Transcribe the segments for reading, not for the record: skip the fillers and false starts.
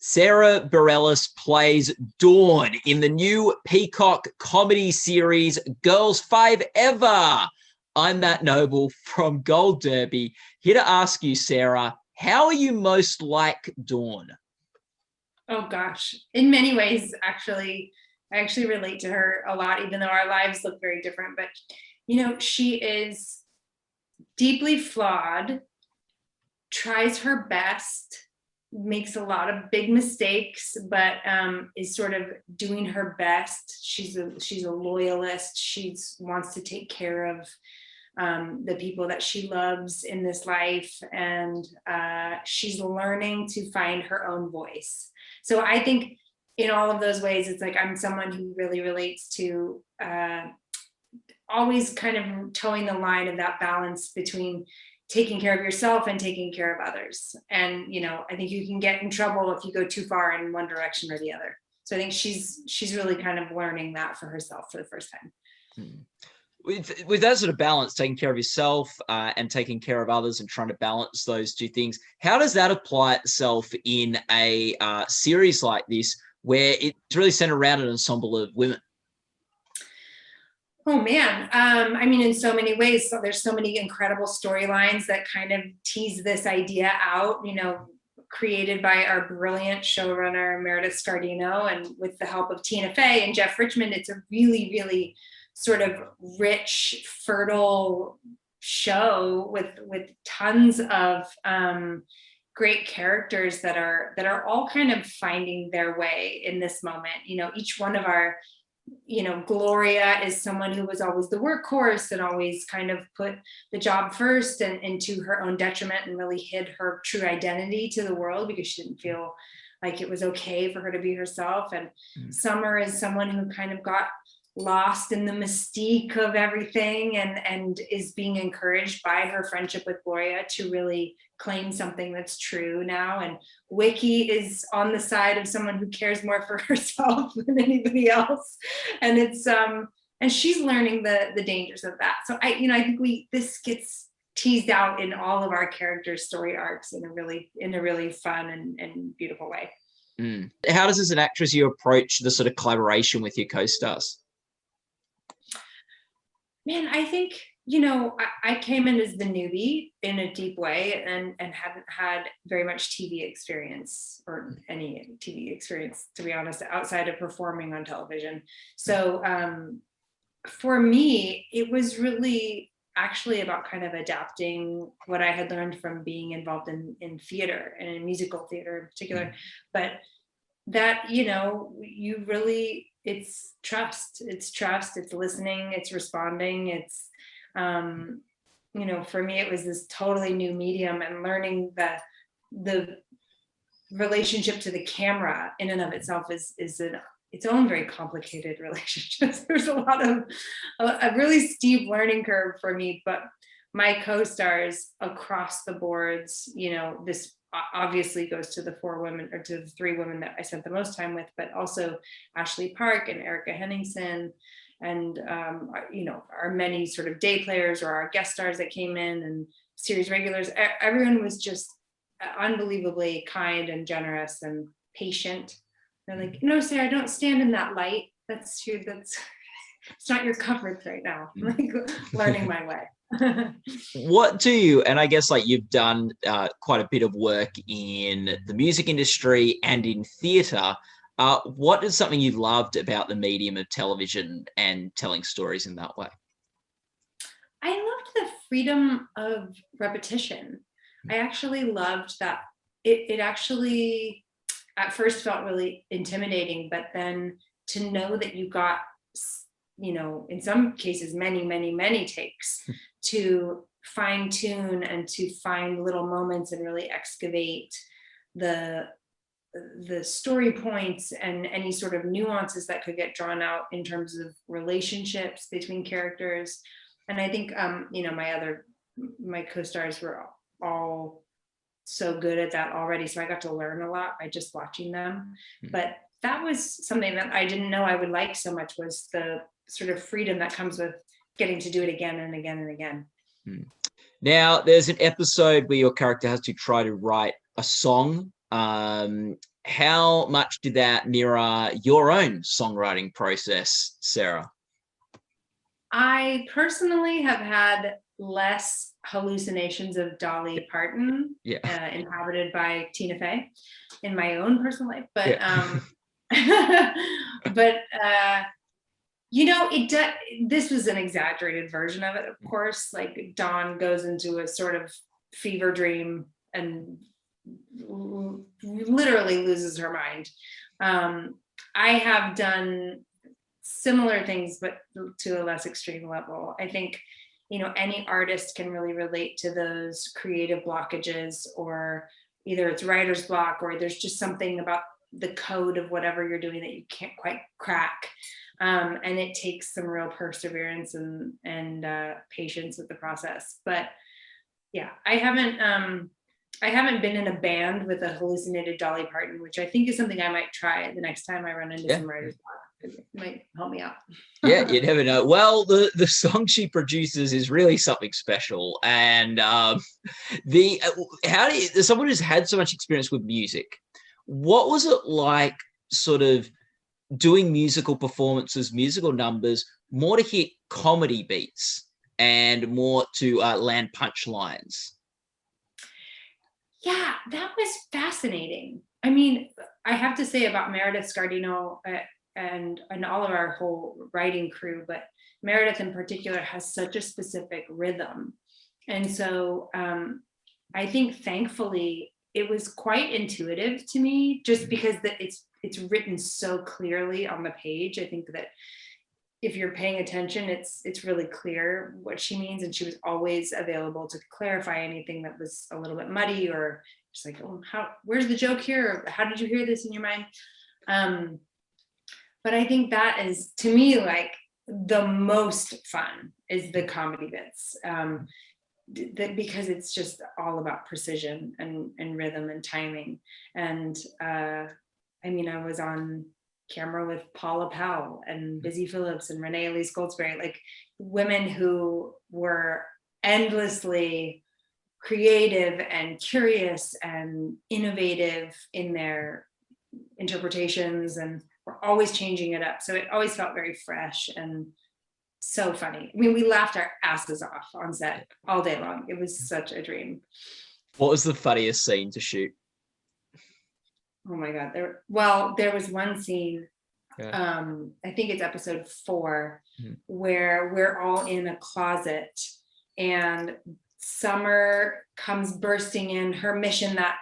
Sara Bareilles plays Dawn in the new Peacock comedy series Girls5eva. I'm Matt Noble from Gold Derby, here to ask you, Sarah, how are you most like Dawn? Oh gosh, in many ways, I actually relate to her a lot, even though our lives look very different. But she is deeply flawed, tries her best, makes a lot of big mistakes, but is sort of doing her best. She's a loyalist. She wants to take care of the people that she loves in this life, and she's learning to find her own voice. So I think in all of those ways, it's like I'm someone who really relates to always kind of towing the line of that balance between taking care of yourself and taking care of others. And I think you can get in trouble if you go too far in one direction or the other. So I think she's really kind of learning that for herself for the first time. With that sort of balance, taking care of yourself and taking care of others and trying to balance those two things, how does that apply itself in a series like this, where it's really centered around an ensemble of women? Oh man, I mean, in so many ways. So there's so many incredible storylines that kind of tease this idea out, created by our brilliant showrunner, Meredith Scardino, and with the help of Tina Fey and Jeff Richmond. It's a really, really sort of rich, fertile show with tons of great characters that are all kind of finding their way in this moment. Each one of our Gloria is someone who was always the workhorse and always kind of put the job first and to her own detriment, and really hid her true identity to the world because she didn't feel like it was okay for her to be herself. And Summer is someone who kind of got lost in the mystique of everything and is being encouraged by her friendship with Gloria to really claim something that's true now. And Wiki is on the side of someone who cares more for herself than anybody else. And it's and she's learning the dangers of that. So I think this gets teased out in all of our characters' story arcs in a really fun and beautiful way. How does, as an actress, you approach the sort of collaboration with your co-stars? Man, I think, I came in as the newbie in a deep way and haven't had very much TV experience or any TV experience, to be honest, outside of performing on television. So for me, it was really actually about kind of adapting what I had learned from being involved in theater and in musical theater in particular. But that, you really, it's trust, it's listening, it's responding. It's, for me, it was this totally new medium, and learning the relationship to the camera in and of itself is its own very complicated relationship. There's a lot of a really steep learning curve for me, but my co-stars across the boards, this obviously goes to the 4 women, or to the 3 women that I spent the most time with, but also Ashley Park and Erica Henningsen, and our many sort of day players or our guest stars that came in, and series regulars. Everyone was just unbelievably kind and generous and patient. They're like, no, Sarah, don't stand in that light. That's it's not your coverage right now. I'm like learning my way. What do you, and I guess like you've done quite a bit of work in the music industry and in theatre, what is something you loved about the medium of television and telling stories in that way? I loved the freedom of repetition. I actually loved that it actually at first felt really intimidating, but then to know that you got, in some cases, many takes to fine tune and to find little moments and really excavate the story points and any sort of nuances that could get drawn out in terms of relationships between characters. And I think, my co-stars were all so good at that already. So I got to learn a lot by just watching them. But that was something that I didn't know I would like so much, was the sort of freedom that comes with getting to do it again and again and again. Now, there's an episode where your character has to try to write a song How much did that mirror your own songwriting process, Sarah? I personally have had less hallucinations of Dolly Parton, inhabited by Tina Fey, in my own personal life. But but this was an exaggerated version of it, of course. Like Dawn goes into a sort of fever dream and literally loses her mind. I have done similar things, but to a less extreme level. I think, any artist can really relate to those creative blockages, or either it's writer's block, or there's just something about the code of whatever you're doing that you can't quite crack. And it takes some real perseverance and patience with the process. But yeah, I haven't been in a band with a hallucinated Dolly Parton, which I think is something I might try the next time I run into some writer's block. It might help me out. Yeah, you never know. Well, the song she produces is really something special. And someone who's had so much experience with music, what was it like sort of doing musical performances, musical numbers, more to hit comedy beats and more to land punchlines? Yeah, that was fascinating. I mean, I have to say about Meredith Scardino and all of our whole writing crew, but Meredith in particular has such a specific rhythm. And so I think thankfully it was quite intuitive to me, just because it's written so clearly on the page. I think that if you're paying attention, it's really clear what she means, and she was always available to clarify anything that was a little bit muddy, or just like, oh, where's the joke here? Or how did you hear this in your mind? But I think that is, to me, like the most fun is the comedy bits, because it's just all about precision and rhythm and timing. And I was on camera with Paula Powell and Busy Phillips and Renee Elise Goldsberry, like women who were endlessly creative and curious and innovative in their interpretations, and we're always changing it up. So it always felt very fresh and so funny. I mean, we laughed our asses off on set all day long. It was such a dream. What was the funniest scene to shoot? Oh my God. There was one scene, I think it's episode 4, where we're all in a closet and Summer comes bursting in. Her mission that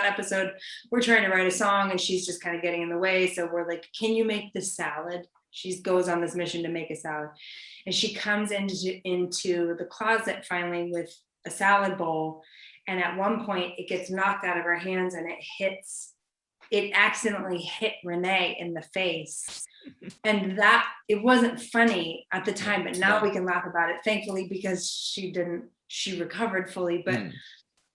episode, we're trying to write a song and she's just kind of getting in the way. So we're like, can you make this salad? She goes on this mission to make a salad. And she comes into the closet finally with a salad bowl. And at one point it gets knocked out of her hands and it accidentally hit Renee in the face. And that, it wasn't funny at the time, but now we can laugh about it, thankfully, because she recovered fully. But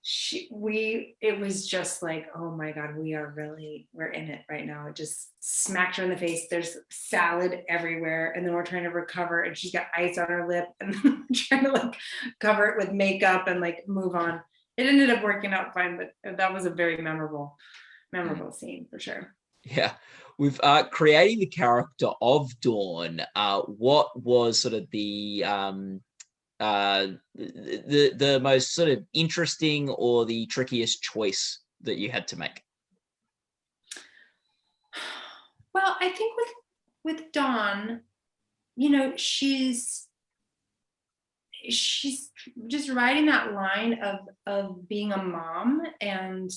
it was just like, oh my God, we're in it right now. It just smacked her in the face. There's salad everywhere. And then we're trying to recover and she's got ice on her lip and trying to like cover it with makeup and like move on. It ended up working out fine, but that was a very memorable scene for sure. Yeah. With creating the character of Dawn, what was sort of the most sort of interesting or the trickiest choice that you had to make? Well, I think with Dawn, she's just riding that line of being a mom and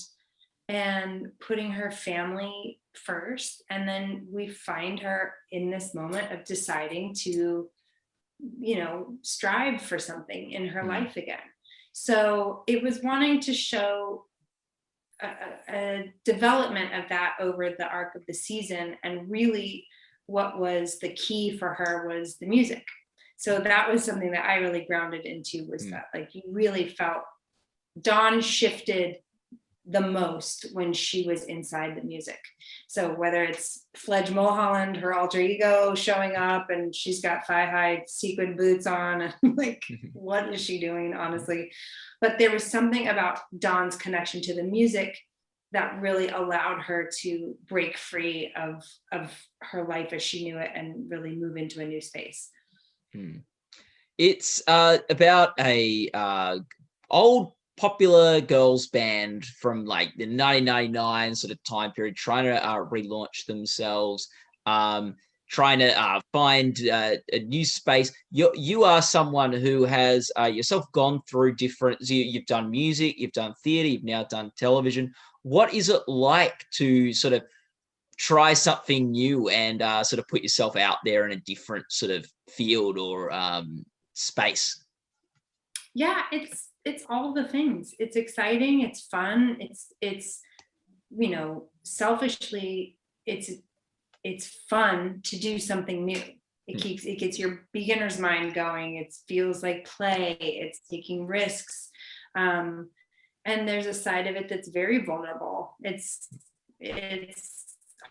putting her family first. And then we find her in this moment of deciding to, strive for something in her life again. So it was wanting to show a development of that over the arc of the season. And really what was the key for her was the music. So that was something that I really grounded into, was that like you really felt Dawn shifted the most when she was inside the music. So whether it's Fledge Mulholland, her alter ego, showing up and she's got thigh-high sequin boots on, and like, what is she doing, honestly? But there was something about Dawn's connection to the music that really allowed her to break free of her life as she knew it and really move into a new space. It's about a old popular girls band from like the 1999 sort of time period, trying to relaunch themselves, trying to find a new space. You are someone who has yourself gone through different, you've done music, you've done theater, you've now done television. What is it like to sort of try something new and sort of put yourself out there in a different sort of field or space? Yeah, it's all the things. It's exciting, it's fun, it's you know, selfishly, it's fun to do something new. It gets your beginner's mind going. It feels like play, it's taking risks. And there's a side of it that's very vulnerable. It's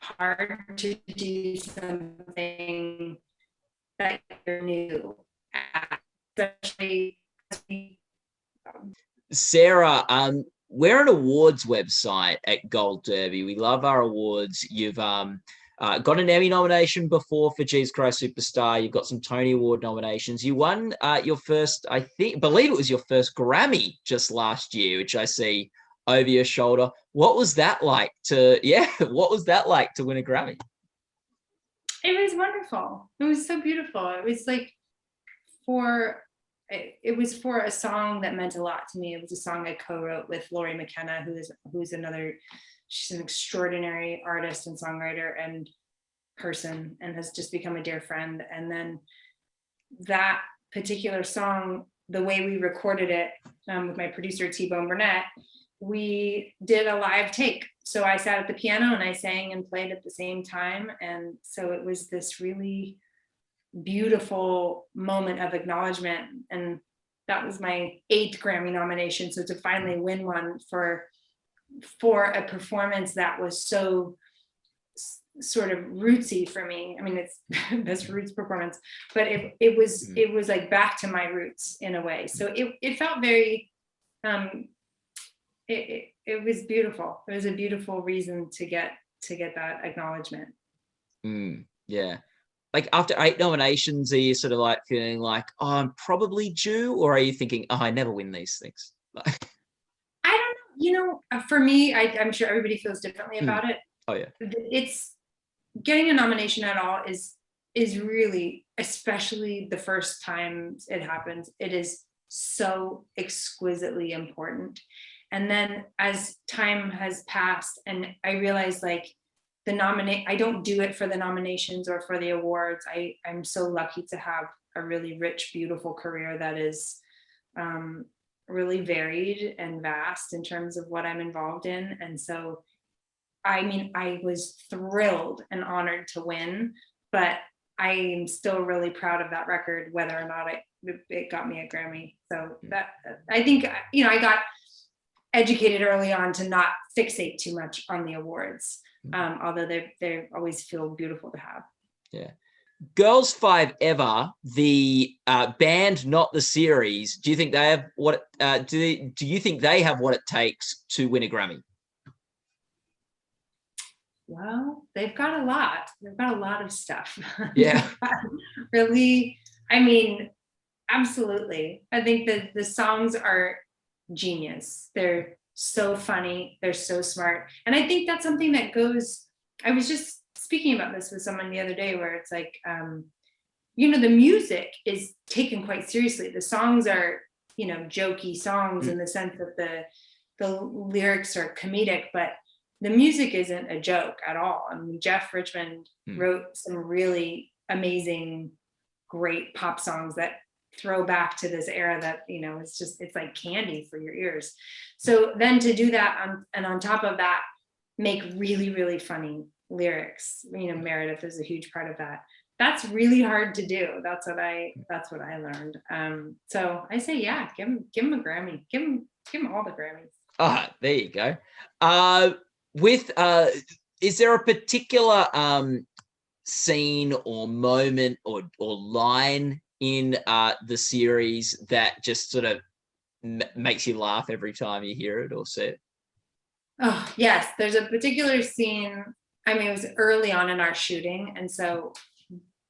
hard to do something that you're new at, especially. Sarah, we're an awards website at Gold Derby. We love our awards. You've got an Emmy nomination before for Jesus Christ Superstar. You've got some Tony Award nominations. You won your first, believe it was your first Grammy just last year, which I see over your shoulder. What was that like what was that like to win a Grammy? It was wonderful. It was so beautiful. It was like it was for a song that meant a lot to me. It was a song I co-wrote with Laurie McKenna, who's another, she's an extraordinary artist and songwriter and person, and has just become a dear friend. And then that particular song, the way we recorded it with my producer T-Bone Burnett, we did a live take. So I sat at the piano and I sang and played at the same time. And so it was this really beautiful moment of acknowledgement. And that was my 8th Grammy nomination. So to finally win one for a performance that was so sort of rootsy for me. I mean, it's best roots performance, but it was like back to my roots in a way. So it felt very, it was beautiful. It was a beautiful reason to get that acknowledgement. Yeah. Like after 8 nominations, are you sort of like feeling like, oh, I'm probably due? Or are you thinking, oh, I never win these things? I don't know. You know, for me, I'm sure everybody feels differently about it. Oh yeah. It's getting a nomination at all is really, especially the first time it happens, it is so exquisitely important. And then as time has passed and I realized like I don't do it for the nominations or for the awards. I'm so lucky to have a really rich, beautiful career that is really varied and vast in terms of what I'm involved in. And so, I mean, I was thrilled and honored to win, but I'm still really proud of that record, whether or not it got me a Grammy. So that, I think, you know, I got educated early on to not fixate too much on the awards. Although they always feel beautiful to have. Yeah. Girls5eva, the band, not the series. Do you think they have what? Do you think they have what it takes to win a Grammy? Well, they've got a lot. They've got a lot of stuff. Yeah. Really, I mean, absolutely. I think that the songs are genius. They're so funny, they're so smart. And I think that's something that goes, I was just speaking about this with someone the other day where it's like, you know, the music is taken quite seriously. The songs are, you know, jokey songs in the sense that the lyrics are comedic, but the music isn't a joke at all. I mean, Jeff Richmond wrote some really amazing, great pop songs that throw back to this era that, you know, it's like candy for your ears. So then to do that and on top of that, make really, really funny lyrics, you know, Meredith is a huge part of that. That's really hard to do. That's what I learned. So I say, yeah, give him a Grammy. Give him all the Grammys. Ah, there you go. With is there a particular scene or moment or line in the series that just sort of makes you laugh every time you hear it or see it? Oh, yes. There's a particular scene. I mean, it was early on in our shooting. And so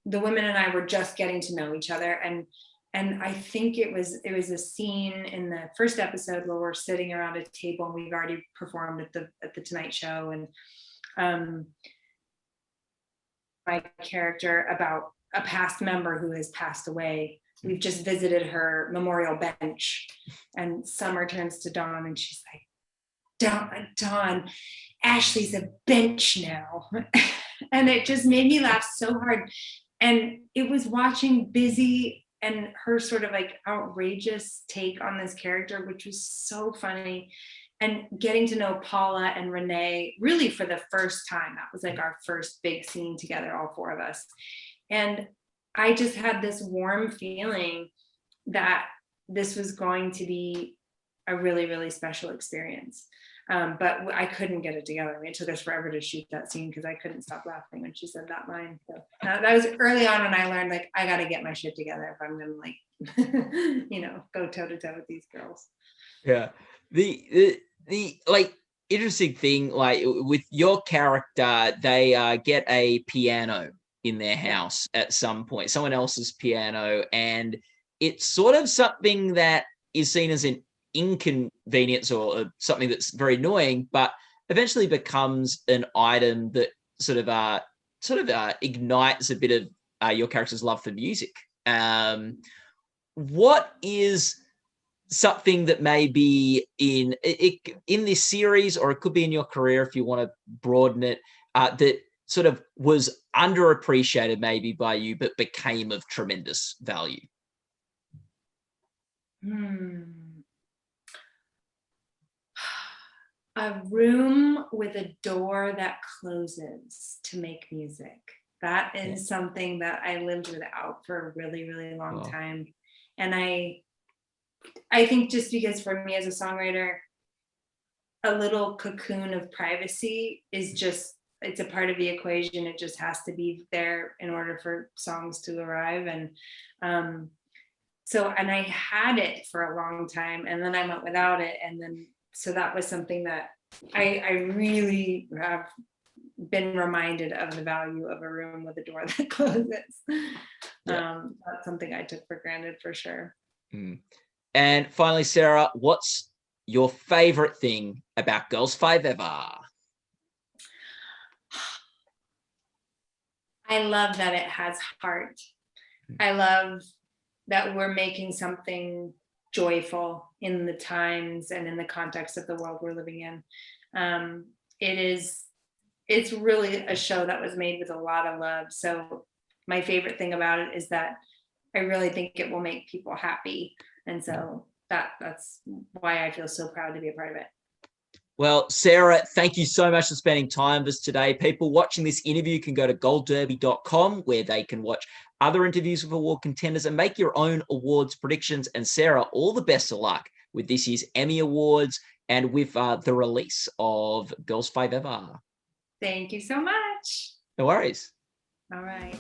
the women and I were just getting to know each other. And I think it was a scene in the first episode where we're sitting around a table and we've already performed at the Tonight Show. And my character about a past member who has passed away. We've just visited her memorial bench. And Summer turns to Dawn and she's like, Dawn, Ashley's a bench now. And it just made me laugh so hard. And it was watching Busy and her sort of like outrageous take on this character, which was so funny. And getting to know Paula and Renee really for the first time. That was like our first big scene together, all four of us. And I just had this warm feeling that this was going to be a really, really special experience. But I couldn't get it together. I mean, it took us forever to shoot that scene because I couldn't stop laughing when she said that line. So that was early on when I learned, like, I got to get my shit together if I'm going to, like, go toe to toe with these girls. Yeah. The like interesting thing, like with your character, they get a piano in their house at some point, someone else's piano, and it's sort of something that is seen as an inconvenience or something that's very annoying, but eventually becomes an item that sort of ignites a bit of your character's love for music. What is something that may be in this series, or it could be in your career if you want to broaden it, that sort of was underappreciated maybe by you, but became of tremendous value? A room with a door that closes to make music. That is something that I lived without for a really, really long time. And I think just because for me as a songwriter, a little cocoon of privacy is just, it's a part of the equation. It just has to be there in order for songs to arrive. And and I had it for a long time, and then I went without it. And then, so that was something that I really have been reminded of the value of a room with a door that closes. That's something I took for granted for sure. And finally, Sarah, what's your favorite thing about Girls5eva? I love that it has heart. I love that we're making something joyful in the times and in the context of the world we're living in. It's really a show that was made with a lot of love. So my favorite thing about it is that I really think it will make people happy. And so that's why I feel so proud to be a part of it. Well, Sarah, thank you so much for spending time with us today. People watching this interview can go to goldderby.com where they can watch other interviews with award contenders and make your own awards predictions. And Sarah, all the best of luck with this year's Emmy Awards and with the release of Girls5eva. Thank you so much. No worries. All right.